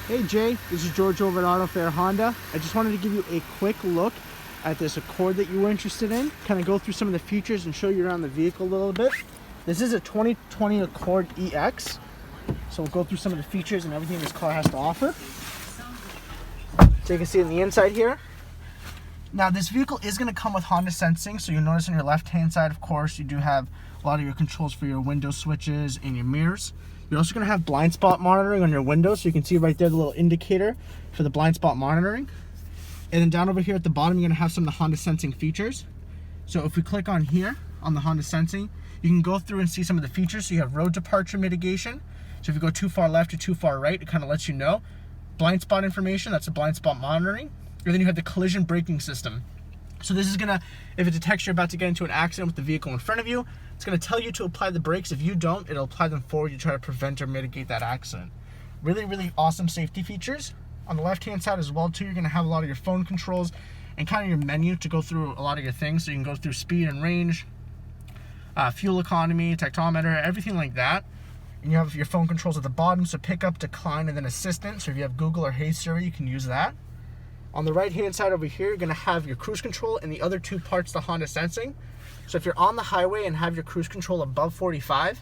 Hey Jay, this is George over at Autofair Honda. I just wanted to give you a quick look at this Accord that you were interested in. Kind of go through some of the features and show you around the vehicle a little bit. This is a 2020 Accord EX. So we'll go through some of the features and everything this car has to offer. So you can see on the inside here. Now this vehicle is going to come with Honda sensing. So you'll notice on your left hand side, of course, you do have a lot of your controls for your window switches and your mirrors. You're also going to have blind spot monitoring on your windows, so you can see right there the little indicator for the blind spot monitoring. And then down over here at the bottom, you're going to have some of the Honda sensing features. So if we click on here on the Honda sensing, you can go through and see some of the features. So you have road departure mitigation. So if you go too far left or too far right, it kind of lets you know. Blind spot information, that's a blind spot monitoring. And then you have the collision braking system. So this is gonna, if it detects you're about to get into an accident with the vehicle in front of you, it's gonna tell you to apply the brakes. If you don't, it'll apply them for you to try to prevent or mitigate that accident. Really, really awesome safety features. On the left-hand side as well too, you're gonna have a lot of your phone controls and kind of your menu to go through a lot of your things. So you can go through speed and range, fuel economy, tachometer, everything like that. And you have your phone controls at the bottom, so pick up, decline, and then assistant. So if you have Google or Hey Siri, you can use that. On the right-hand side over here, you're gonna have your cruise control and the other two parts, the Honda sensing. So if you're on the highway and have your cruise control above 45,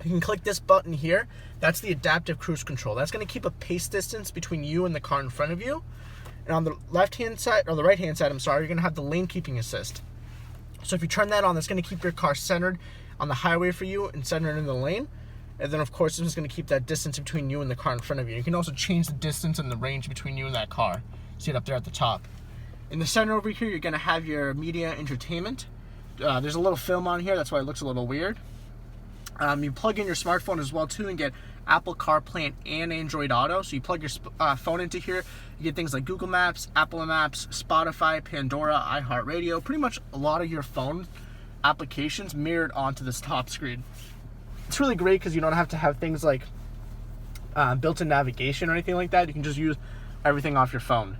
you can click this button here. That's the adaptive cruise control. That's gonna keep a pace distance between you and the car in front of you. And on the left-hand side, or the right-hand side, I'm sorry, you're gonna have the lane keeping assist. So if you turn that on, that's gonna keep your car centered on the highway for you and centered in the lane. And then of course, this is gonna keep that distance between you and the car in front of you. You can also change the distance and the range between you and that car. See it up there at the top. In the center over here, you're gonna have your media entertainment. There's a little film on here, that's why it looks a little weird. You plug in your smartphone as well too and get Apple CarPlay and Android Auto. So you plug your phone into here, you get things like Google Maps, Apple Maps, Spotify, Pandora, iHeartRadio, pretty much a lot of your phone applications mirrored onto this top screen. It's really great because you don't have to have things like built-in navigation or anything like that. You can just use everything off your phone.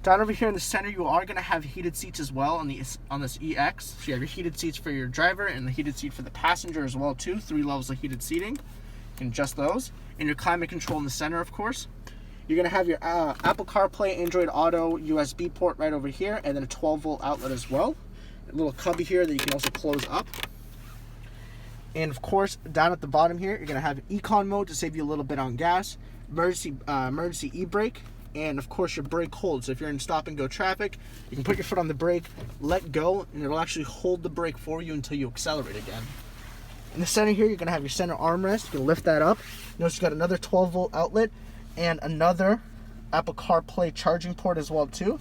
Down over here in the center, you are going to have heated seats as well on this EX. So you have your heated seats for your driver and the heated seat for the passenger as well too. 3 levels of heated seating. You can adjust those. And your climate control in the center, of course. You're going to have your Apple CarPlay, Android Auto, USB port right over here, and then a 12-volt outlet as well. A little cubby here that you can also close up. And of course, down at the bottom here, you're going to have Econ mode to save you a little bit on gas, emergency e-brake, and of course your brake hold. So if you're in stop and go traffic, you can put your foot on the brake, let go, and it'll actually hold the brake for you until you accelerate again. In the center here, you're gonna have your center armrest. You can lift that up. Notice you got another 12-volt outlet and another Apple CarPlay charging port as well too.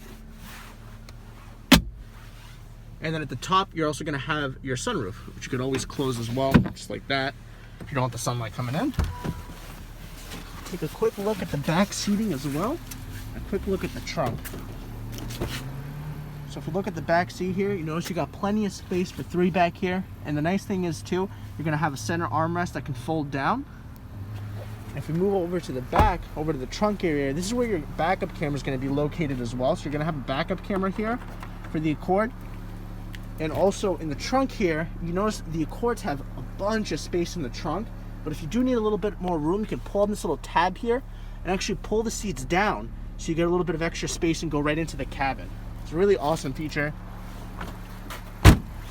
And then at the top, you're also gonna have your sunroof, which you could always close as well, just like that, if you don't want the sunlight coming in. Take a quick look at the back seating as well. A quick look at the trunk. So if we look at the back seat here, you notice you got plenty of space for 3 back here. And the nice thing is too, you're gonna have a center armrest that can fold down. If we move over to the back, over to the trunk area, this is where your backup camera is gonna be located as well. So you're gonna have a backup camera here for the Accord. And also in the trunk here, you notice the Accords have a bunch of space in the trunk. But if you do need a little bit more room, you can pull on this little tab here and actually pull the seats down so you get a little bit of extra space and go right into the cabin. It's a really awesome feature.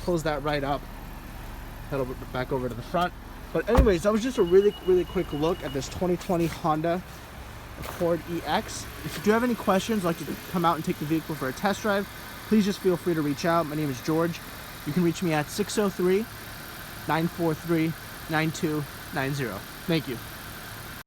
Close that right up. Head over, back over to the front. But anyways, that was just a really, really quick look at this 2020 Honda Accord EX. If you do have any questions, like to come out and take the vehicle for a test drive, please just feel free to reach out. My name is George. You can reach me at 603-943-9290. Thank you.